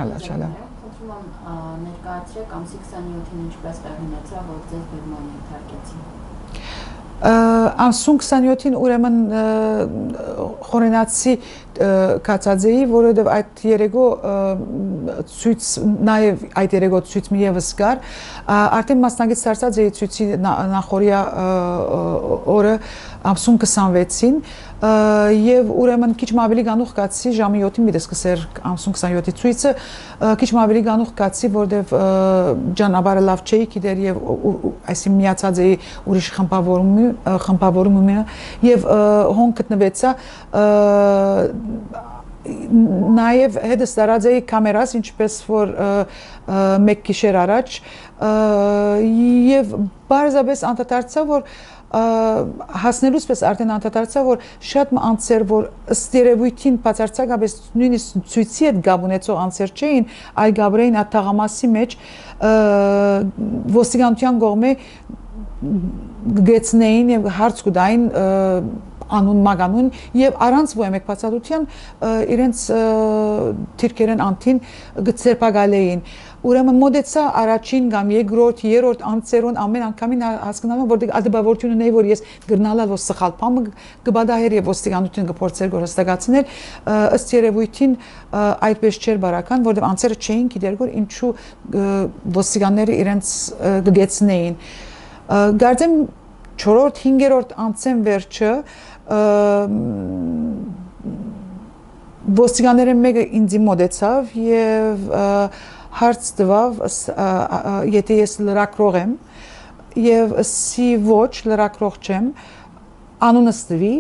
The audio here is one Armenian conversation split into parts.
Հալա։ Խնդրում եմ ներկայացրեք ամսի 27-ին ինչպես տեղի ունեցավ, որ ձեզ բերման ենթարկեցին։ Ամսուն 27-ին ուրեմն խորենացի կացածեի, որովհետև այդ երեգո ցույց նաև այդ երեգո ցույց մի եւս կար, արդեն մասնագետ ստացած էի ցույցի նախորյա օրը ամսուն 26-ին եւ ուրեմն քիչ ավելի գանուխ կացի ժամի 7-ին մի դեսկսեր ամսուն 27-ի ցույցը քիչ ավելի գանուխ կացի, որովհետև ճանապարհը լավ չէի գիտեր եւ այսին միացած էի ուրիշ խմբավորումի եւ հոն գտնվեցա նաև հետս դարած էի կամերաս ինչպես որ մեկ գիշեր առաջ եւ բարձրապես անդադարձա որ հասնելուց պես արդեն անդադարձա որ շատ անձեր որ ըստ երևույթին բացարձակապես նույնիսկ ցույցի հետ գաբ ունեցող անձեր չէին, այլ գաբրեին այդ թաղամասի մեջ ոստիկանության կողմէ գեցնեին եւ հարց կուտային անուն մագանուն եւ առանց ոյմեք բացատության իրենց թիրքերեն անտին գծերպագալեին ուրեմն մոդեցա առաջին կամ երկրորդ երրորդ անձերուն ամեն անգամին հասկանում որ ադբավորություն ունեի որ ես գրնալալ որ սխալ բան կբադահեր եւ ոստիկանությունը կփորձեր գործակացնել ըստ երևույթին այդպես չէր բարական որովհետեւ անձերը չէին գիտեր որ ինչու ոստիկանները իրենց գեցնեին գարձեմ 4-րդ 5-րդ անձեն վերջը ոստիկանները մեկը ինձ մոտեցավ եւ հարց տվավ եթե ես լրակրող եմ եւ սի ոչ լրակրող չեմ անունս տվի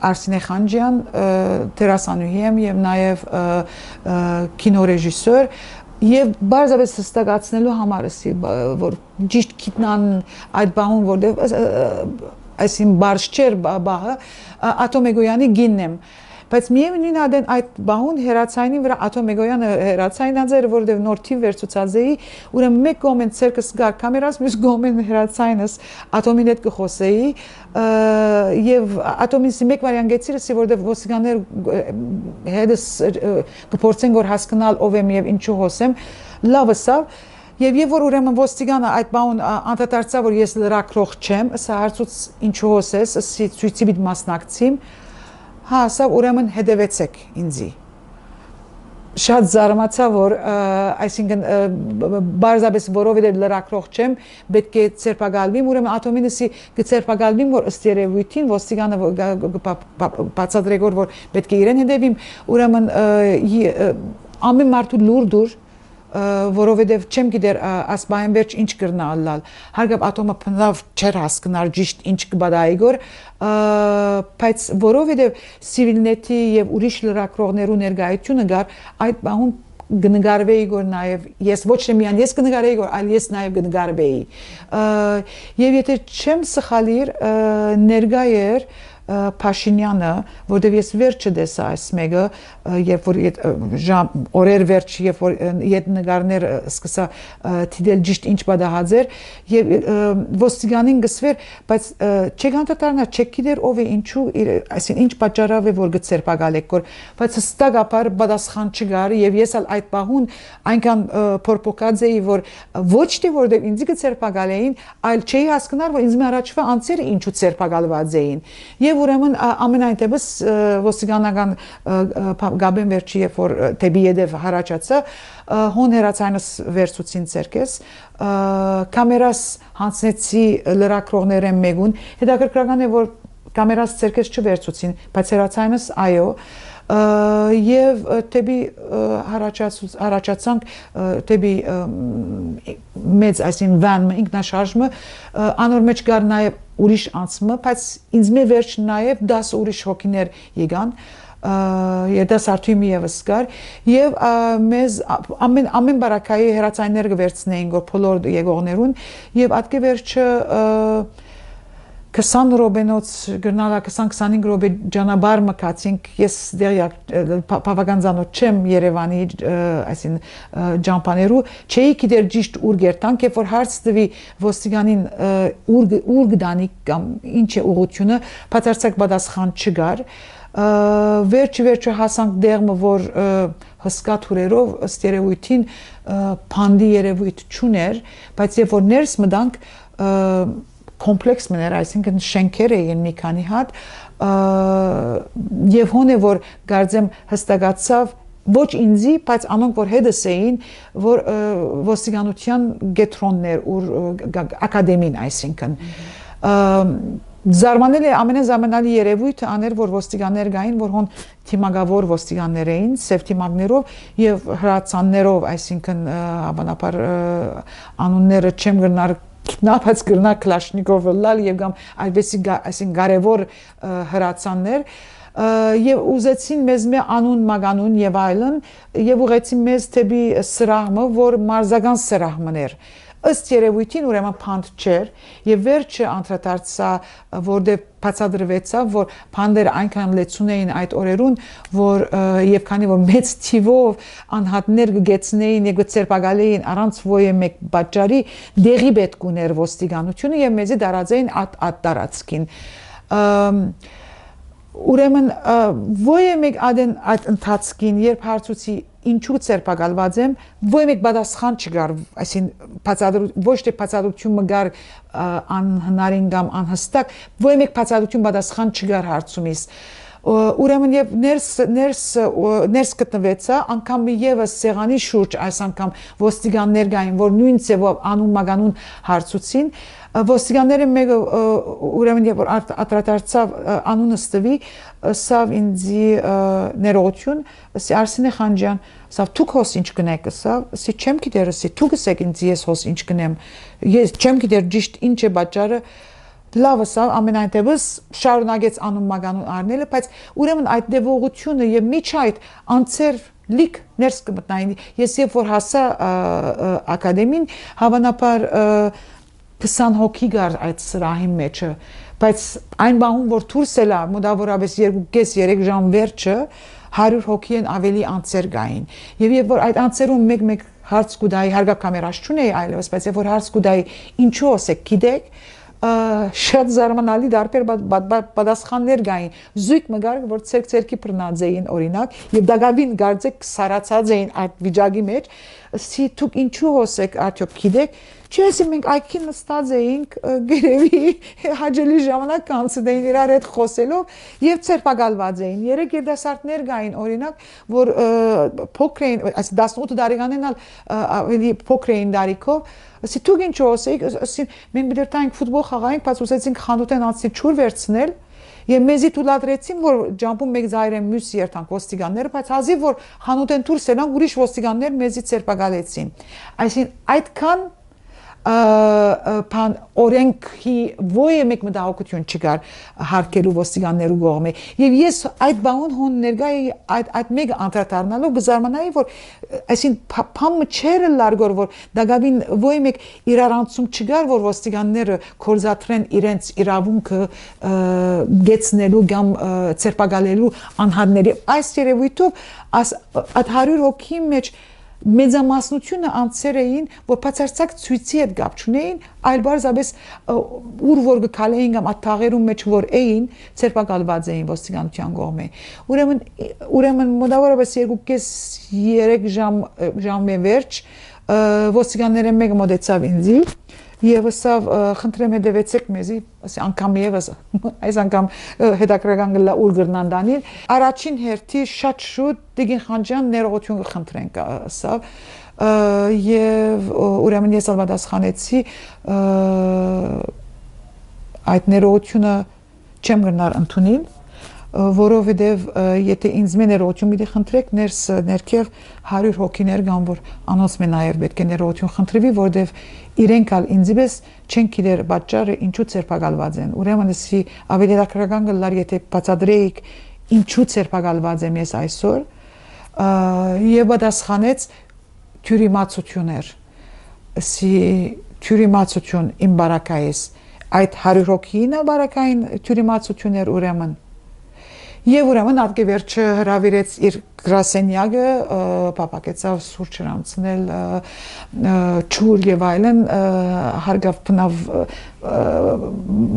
Արսինե Խանջյան դերասանուհի եմ եւ նաեւ կինոռեժիսոր Եվ բարձրապես հստակացնելու համար էսի որ ճիշտ գիտնան այդ բանուն որտեղ այսին բարշ չեր բահը Ատոմեգոյանի գինն եմ բայց միևնույն ադեն այդ բահուն հերացայինի վրա Ատոմեգոյանը հերացայինած էր որտեղ նոր թիվ վերցուցած էի ուրեմն մեկ կողմեն ցերկս գար կամերաս մյուս կողմեն հերացայինս Ատոմին հետ կխոսեի եւ Ատոմինսի մեկ վարյան գեցիրսի որտեղ ոստիկաններ հետս կփորձեն որ հասկանալ ով եմ եւ ինչու հոսեմ լավսավ Եվ որ ուրեմն ոստիգանը այդ բան անդադարձա որ ես լրակրող չեմ, սա հարցուց ինչու հոսես, սի ցույցի բիտ մասնակցիմ, հա, սա ուրեմն հետևեցեք ինձի։ Շատ զարմացա որ այսինքն բարձրապես որովհետև լրակրող չեմ, պետք է ցերպակալվիմ, ուրեմն ատոմինսի կցերպակալվիմ որ ըստ երևույթին ոստիգանը բացատրեք որ պետք է իրեն հետևիմ, ուրեմն ամեն մարդու լուրջ որովհետև չեմ գիտեր ասպայն վերջ ինչ կրնալալ հարգավ ատոմը փնավ չեր հասկնար ճիշտ ինչ կբադայի գոր բայց որովհետև սիվիլնետի եւ ուրիշ լրակրողներու ներկայությունը գար այդ բանուն կնգարվեի գոր նաեւ ես ոչ թե միան ես կնգարեի գոր այլ ես նաեւ կնգարվեի եւ եթե չեմ սխալիր ներկայ էր Փաշինյանը, որտեղ ես վերջը դեսա այս մեկը, երբ որ օրեր վերջ, երբ որ իդ նկարներ սկսա դիտել ճիշտ ինչ բադահաձեր եւ ոստիկանին գսվեր, բայց չեկանտատարնա չգիտեր ով է ինչու, այսին ինչ պատճառով է որ գծերպակալեք կոր, բայց հստակաբար պատասխան չկար եւ ես այդ բահուն այնքան փորփոքած էի որ ոչ թե որտեղ ինձ գծերպակալեին, այլ չէի հասկնար որ ինձ առաջվա անձերը ինչու ցերպակալված էին Եվ ուրեմն ամենայնտեպս ոստիկանական գաբեն վերջի երբ որ դեպի յետև հարաճացա հոն հերացայինս վերցուցին ցերկես կամերաս հանցնեցի լրակրողներեն մեկուն հետաքրքրական է որ կամերաս ցերկես չվերցուցին բայց հերացայինս այո եւ դեպի հարաճացանք դեպի մեծ այսին վան ինքնաշարժը անոր մեջ կար նաեւ ուրիշ անցմը, բայց ինձ մե վերջ նաև 10 ուրիշ հոգիներ եկան, երդասարտուի մի եւս կար, եւ մեզ ամեն բարակայի հերացայիններ կվերցնեին գոր բոլոր եկողներուն, եւ ատկե վերջը 20 րոպենոց գրնալա 20-25 րոպե ճանապարհ մկացինք ես դերյակ բավական ծանոթ չեմ Երևանի այսին ճամփաներու չէի գիտեր ճիշտ ուր գերտանք երբ որ հարց տվի ոստիկանին ուր գդանի կամ ինչ է ուղությունը բացարձակ պատասխան չկար վերջը հասանք դեղը, որ հսկա թուրերով ըստ երևույթին փանդի երևույթ չուներ, բայց երբ որ ներս մտանք կոմպլեքս մներ, այսինքն շենքեր էին մի քանի հատ, եւ հոն է որ գարձեմ հստակացավ ոչ ինձի, բայց անոնք որ հետս էին, որ ոստիկանության գետրոններ ու ակադեմին, այսինքն Զարմանել է ամենազարմանալի երևույթը աներ, որ ոստիկաններ գային, որ հոն թիմագավոր ոստիկաններ էին, սև թիմակներով եւ հրացաններով, այսինքն հավանաբար անունները չեմ գրնար նապած գրնա Կլաշնիկով լալ եւ կամ այսինքն կարևոր հրացաններ եւ ուզեցին մեզ մե անուն մագանուն եւ այլն եւ ուղեցին մեզ թեպի սրահը, որ մարզական սրահն էր ըստ երևույթին ուրեմն փանդ չէր եւ վերջը անդրադարձա որտեղ բացադրվեցավ որ փանդերը այնքան լեցուն էին այդ օրերուն որ եւ քանի որ մեծ թիվով անհատներ գեցնեին եւ ցերպակալեին առանց ոյե մեկ բաժարի դեղի պետք ուներ ոստիկանությունը եւ մեզի դարածային at տարածքին ուրեմն ոյե մեկ ադեն այդ ընթացքին երբ հարցուցի ինչու ցերպակալված եմ ոյե մեկ պատասխան չգար այսին ոչ թե բացադրություն մգար անհնարին կամ անհստակ ոյե մեկ բացադրություն պատասխան չգար հարցումից ուրեմն եւ ներս գտնվեցա անգամ եւս սեղանի շուրջ այս անգամ ոստիկաններ գային որ նույն ծավով անուն մագանուն հարցուցին ոստիկանները մեկը ուրեմն երբ անդրադարձավ անունը ստվի սավ ինձի ներողություն ասի Արսենե Խանջյան սավ դուք հոս ինչ կնեք սավ ասի չեմ գիտեր ասի դուք եք ինձ ես հոս ինչ կնեմ ես չեմ գիտեր ճիշտ ինչ է բաժարը լավ սավ ամենայնտեղս շարունակեց անուն մագանուն առնելը բայց ուրեմն այդ դեպողությունը եւ միջ այդ անցեր լիք ներս կմտնային ես երբ որ հասա ակադեմին հավանաբար 20 հոգի գար այդ սրահի մեջը բայց այն բանում որ դուրս էլա մոտավորապես 2.5-3 ժամ վերջը 100 հոգի են ավելի անցեր գային եւ երբ որ այդ անցերում մեկ հարց կուտայի հարգակամերաշ չունեի այլևս բայց երբ որ հարց կուտայի ինչու ասեք գիտեք շատ զարմանալի դարբեր պատասխաններ գային զույգ մգար որ ցերկի բռնած էին օրինակ եւ դակավին գարձեք սարացած էին այդ վիճակի մեջ սի դուք ինչու ասեք արդյոք գիտեք Չեսի մենք այգի նստած էինք գերեւի հաջելի ժամանակ կանցնեին իրար հետ խոսելով եւ ցերպակալված էին երեք երդասարտներ գային օրինակ որ փոքր էին 18 տարեկանին ավելի փոքր էին դարիքով ասի դուք ինչ ասեիք ասի մենք դեռ տանք ֆուտբոլ խաղայինք բայց ուզեցինք խանութեն անցի ճուր վերցնել Եվ մեզի թույլատրեցին, որ ջամփում մեկ զայրեն մյուս երթանք ոստիկանները, բայց հազիվ որ խանութեն դուրս ելան, ուրիշ ոստիկաններ մեզի ցերպակալեցին։ Այսինքն այդքան pan օրենքի ոյե մեկ մտահոգություն չկար հարկելու ոստիկաններու կողմէ եւ ես այդ բանուն հոն ներգայի այդ մեկ անդրադառնալով գզարմանայի որ այսինքն փամը չեր լարգոր որ դակավին ոյե մեկ իրարանցում չկար որ ոստիկանները կորզատրեն իրենց իրավունքը գեցնելու կամ ցերպակալելու անհատների այս երևույթով այդ 100 հոգի մեջ մեծամասնությունը անցեր էին, որ բացարձակ ցույցի հետ կապ չունեին, այլ բարձրապես ուր որ գալեին կամ աթաղերում մեջ որ էին, ցերպակալված էին ոստիկանության կողմէ։ Ուրեմն մոտավորապես 2.5-3 ժամի վերջ ոստիկանները մեկը մոտեցավ ինձի եւ ասավ խնդրեմ հետևեցեք մեզի, ասի անգամ եւս այս անգամ հետաքրական գլա ուր գրնան դանիլ առաջին հերթի շատ շուտ Տիգին Խանջյան ներողություն կխնդրենք ասավ եւ ուրեմն ես պատասխանեցի այդ ներողությունը չեմ գնար ընդունել որովհետև եթե ինձ ներողություն պիտի խնդրեք ներքև 100 հոգիներ կան որ անոնց մե նաև պետք է ներողություն խնդրվի որովհետև իրենք ալ ինձպես չեն գիտեր պատճառը ինչու ցերպակալված են ուրեմն էսի ավելի դակրական գլար եթե բացադրեիք ինչու ցերպակալված եմ ես այսօր եւ պատասխանեց թյուրիմացություններ էսի թյուրիմացություն իմ բարակայես այդ 100 հոգին բարակային թյուրիմացություններ ուրեմն Եվ ուրեմն ատկե վերջը հրավիրեց իր գրասենյակը, պապակեցավ սուրճ հրամցնել, չուր եւ այլն, հարգավ բնավ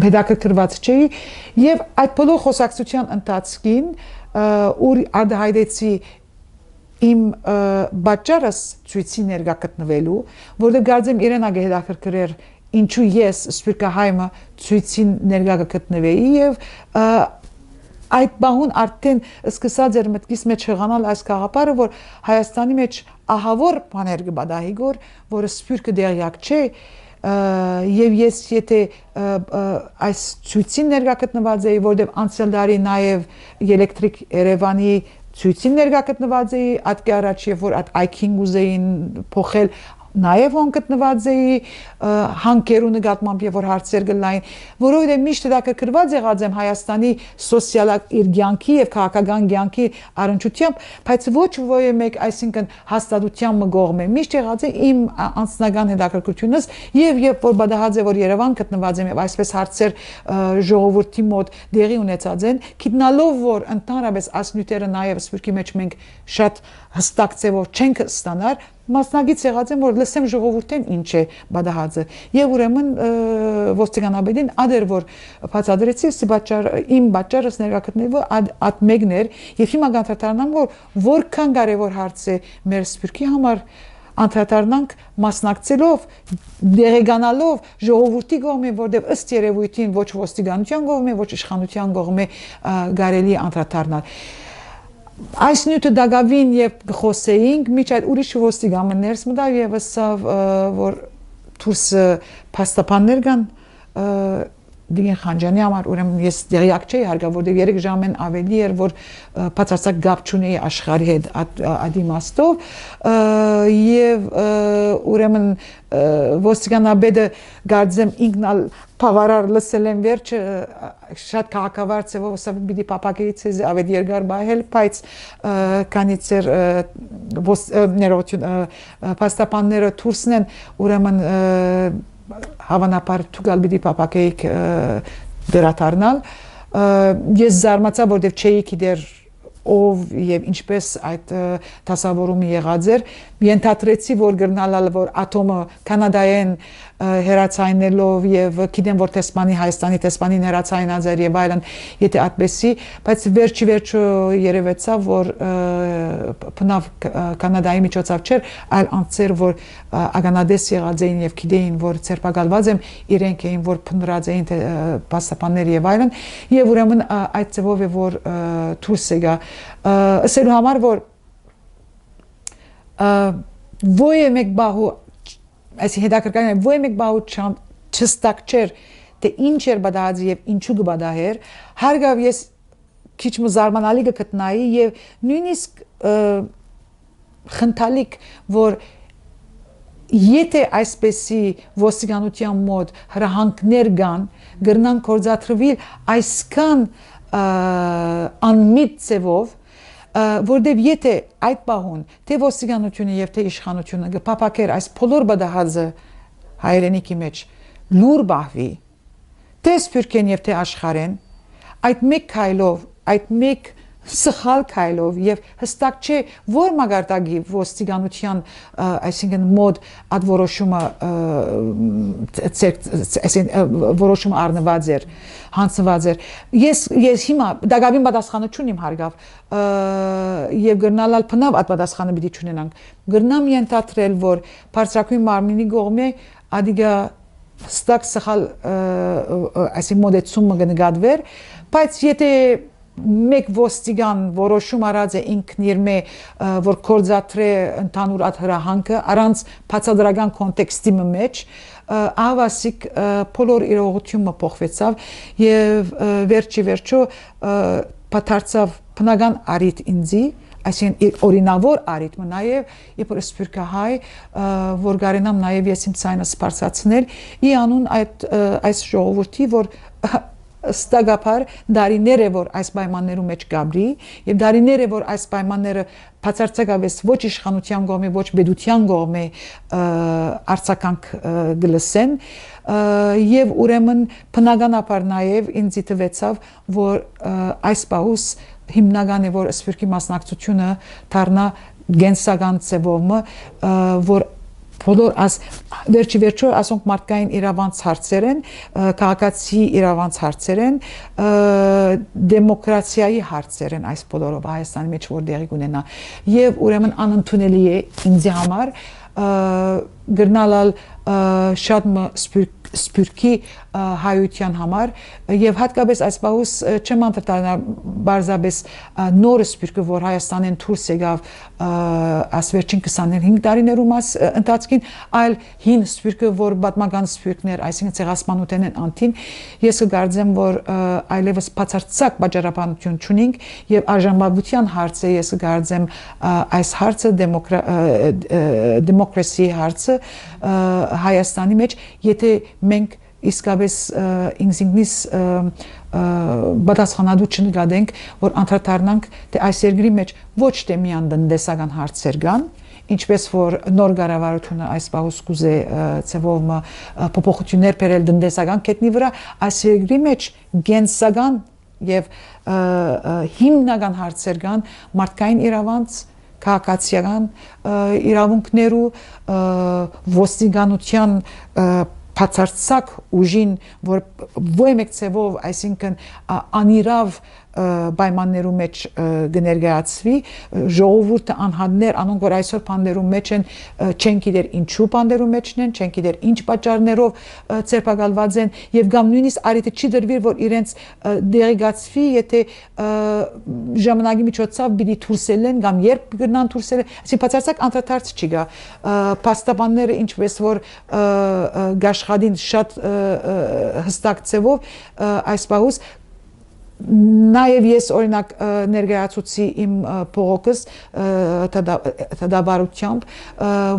հետաքրքրված չէի եւ այդ բոլոր խոսակցության ընթացքին ուր արտահայտեցի իմ բաճարս ցույցի ներկա գտնվելու, որտեղ գարձեմ իրեն ագե հետաքրքրեր ինչու ես սպիրկահայմը ցույցին ներկա գտնվեի եւ այդ բանուն արդեն սկսած էր մտքիս մեջ հղանալ այս գաղափարը, որ Հայաստանի մեջ ահավոր բաներ կբադահի գոր, որը սպիրկը դեղյակ չէ, եւ ես եթե այս ցույցին ներկա գտնված էի, որտեղ անցյալ տարի նաեւ Էլեկտրիկ Երևանի ցույցին ներկա գտնված էի, ատկե առաջ երբ որ այքին ուզեին փոխել Նաև հոն գտնված էի հանքերու նկատմամբ եւ որ հարցեր գլային, որովհետեւ միշտ հետաքրքրված եղած եմ Հայաստանի սոցիալ իր կյանքի եւ քաղաքական կյանքի առնչությամբ, բայց ոչ ոյ մեկ, այսինքն հաստատության մգողմ է, միշտ եղած է իմ անձնական հետաքրքրությունս եւ երբ որ բադահած է որ Երևան գտնված եմ եւ այսպես հարցեր ժողովրդի մոտ դեղի ունեցած են, գիտնալով որ ընդհանրապես ասնյութերը նաեւ սպիրկի մեջ մենք շատ հստակ ձևով չենք ստանար Մասնագից եղած եմ, որ լսեմ ժողովուրդեն ինչ է բադահածը եւ ուրեմն ոստիկանաբեդին ադեր որ բացադրեցի իմ բաճարս ներկա գտնելու at մեկն էր եւ հիմա գանթարնամ որ որքան կարեւոր հարց է մեր սպիրկի համար անդրադառնանք մասնակցելով դերեգանալով ժողովրդի կողմի որտեղ ըստ երևույթին ոչ ոստիկանության կողմի ոչ իշխանության կողմի կարելի անդրադառնալ Այս նյութը դագավին եւ խոսեինք, միջ այդ ուրիշ ոստիկաններ մտավ եւ ասավ որ դուրս փաստաբաններ կան Դիգեն Խանջյանի համար ուրեմն ես դերյակ չէի հարգավ որտեղ 3 ժամեն ավելի էր որ բացարձակ գապ չունեի աշխարհի հետ ադիմաստով եւ ուրեմն ոստիկանաբեդը գարձեմ ինքնալ բավարար լսել եմ վերջը շատ քաղաքավար ծավով ասա պիտի պապակեից ավելի երկար բայել բայց կանից էր ներողություն փաստաբանները դուրսն են ուրեմն հավանաբար թուգալ պիտի պապակեիք դերաթարնալ ես զարմացա որտեվ չէի գիտեր ով եւ ինչպես այդ դասավորումը եղած էր ենթադրեցի որ գրնալալ որ ատոմը կանադայեն հերացայնելով եւ գիտեմ որ տեսմանի Հայաստանի տեսմանին հերացայնած էր եւ այլն եթե այդպեսի բայց վերջի երևեցավ որ բնավ կանադայի միջոցով չէր այլ անձեր որ ագանադես եղած էին եւ գիտեին որ ցերպակալված եմ իրենք էին որ փնրած էին պաստապաններ եւ այլն եւ ուրեմն այդ ծավով է որ դուրս եկա ասելու համար որ ոյ մեկ բահու այսի հետաքրքրական է ոյ մեկ բահու չստակ չեր թե ինչ էր բադահած եւ ինչու կբադահեր հարգավ ես քիչ մզարմանալի կգտնայի եւ նույնիսկ խնդալիք որ եթե այսպեսի ոստիկանության մոտ հրահանգներ կան գրնան կորզաթրվիլ այսքան անմիտ ծևով որտեւ եթե այդ բահուն թե ոստիկանությունը եւ թե իշխանությունը կփապակեր այս բոլոր բադահածը հայրենիքի մեջ լուր բահվի թե սփյուռքեն եւ թե աշխարհեն այդ մեկ քայլով այդ մեկ սխալ քայլով եւ հստակ չէ որ մագարտագի ոստիկանության այսինքն մոդ այդ որոշումը որոշումը առնված էր հանձնված էր ես հիմա դակավին պատասխանություն իմ հարգավ եւ գրնալալ փնավ այդ պատասխանը պիտի չունենանք գրնամ ենթադրել որ բարձրակույն մարմինի կողմի ադիգա հստակ սխալ այսին մոդեցումը կնկատվեր բայց եթե մեկ ոստիգան որոշում արած է ինքն իր մե որ կորզաթրե ընդհանուր աթրահանքը առանց բացադրական կոնտեքստի մեջ ավասիկ բոլոր իրողությունը փոխվեցավ եւ վերջո պատարծավ բնական արիտ ինձի այսինքն օրինավոր արիթմը նաեւ երբ որ սփյուռքահայ որ գարենամ նաեւ ես իմ ցայնը սպարծացնել ի անուն այս ժողովրդի որ ստագապար դարիներ է որ այս պայմաններում մեջ գաբրի եւ դարիներ է որ այս պայմանները բացարձակապես ոչ իշխանության կողմի ոչ պետության կողմի արձականք գլսեն եւ ուրեմն բնականաբար նաեւ ինձ դիտվեցավ որ այս բաուս հիմնական է որ սփյուռքի մասնակցությունը դառնա գենսական ծևոմը որ բոլոր վերջի վերջո ասոնք մարդկային իրավանց հարցեր են, քաղաքացի իրավանց հարցեր են, դեմոկրատիայի հարցեր են այս բոլորով Հայաստանի մեջ որ դեղի կունենա եւ ուրեմն անընդունելի է ինձ համար գրնալալ շատ սփյուռքի հայության համար եւ հատկապես այս բահուս չեմ անդրադառնա բարձրապես նոր սփյուռքը որ Հայաստանեն դուրս եկավ այս վերջին 25 տարիներում ընթացքին այլ հին սփյուռքը որ պատմական սփյուռքներ այսինքն ցեղասպանության են անտին ես կգարձեմ որ այլևս բացարձակ բաժանապանություն չունենք եւ արժանապատվության հարցը ես կգարձեմ այս հարցը դեմոկրասիայի հարցը Հայաստանի մեջ եթե մենք իսկապես ինքնինս պատասխանատու չնկատենք որ անդրադառնանք թե այս երկրի մեջ ոչ թե միան տնտեսական հարցեր կան ինչպես որ նոր կառավարությունը այս բահուս կուզե ծևով փոփոխություններ բերել տնտեսական կետնի վրա այս երկրի մեջ գենսական եւ հիմնական հարցեր կան մարդկային իրավանց քաղաքացիական իրավունքներու ոստիկանության բացարձակ ուժին որ ոչ մեկ ծևով այսինքն անիրավ պայմաններու մեջ կներկայացվի ժողովուրդը անհատներ անոնք որ այսօր բանդերում մեջ են չեն գիտեր ինչու բանդերում մեջն են չեն գիտեր ինչ պատճառներով ցերպակալված են եւ կամ նույնիսկ արիթը չի դրվի որ իրենց դերիգացվի եթե ժամանակի միջոցով պիտի թուրսելեն կամ երբ գնան թուրսելը այսինքն բացարձակ անդրադարձ չի գա փաստաբանները ինչպես որ գաշխադին շատ հստակ ծևով այս բահուս Նաև ես օրինակ ներկայացուցի իմ փողոքս դադարությամբ,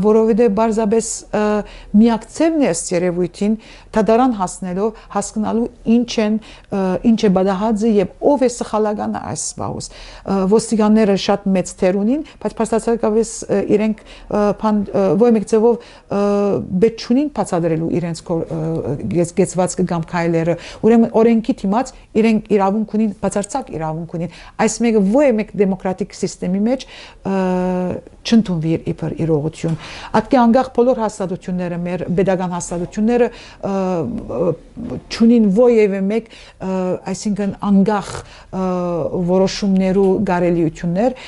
որովհետև բարձրապես միակ ծևն է ըստ երևույթին դադարան հասնելով հասկանալու ինչ է բադահածը եւ ով է սխալականը այս բահուս։ Ոստիկանները շատ մեծ թեր ունին, բայց փաստացիորեն իրենք ոչ մեկ ձևով պետք չունին բացատրելու իրենց գեցվածքը կամ քայլերը, ուրեմն օրենքի դիմաց իրենք իրավունք ունին բացարձակ իրավունք ունին այս մեկը ոչ մեկ դեմոկրատիկ համակարգի մեջ չընդունվի իբր իրողություն ատկի անգախ բոլոր հաստատությունները մեր pedagogan հաստատությունները չունին որևէ մեկ այսինքն անգախ որոշումներու գարելիություններ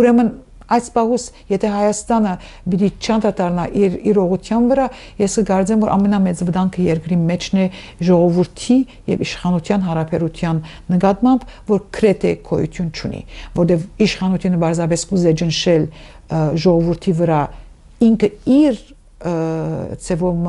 ուրեմն Այս բահուս, եթե Հայաստանը պիտի չանդրադառնա իր իրողության վրա, ես կգարձեմ, որ ամենամեծ վտանգը երկրի մեջն է ժողովրդի եւ իշխանության հարաբերության նկատմամբ, որ քրեթե գոյություն չունի, որտեղ իշխանությունը բարձրապես կուզե ճնշել ժողովրդի վրա ինքը իր ծևում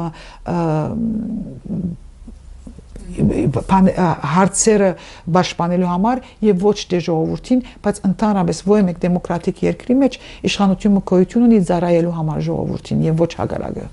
հարցերը պաշտպանելու համար եւ ոչ թե ժողովրդին, բայց ընդհանրապես ոչ մեկ դեմոկրատիկ երկրի մեջ իշխանությունը գոյություն ունի ծառայելու համար ժողովրդին եւ ոչ հակառակը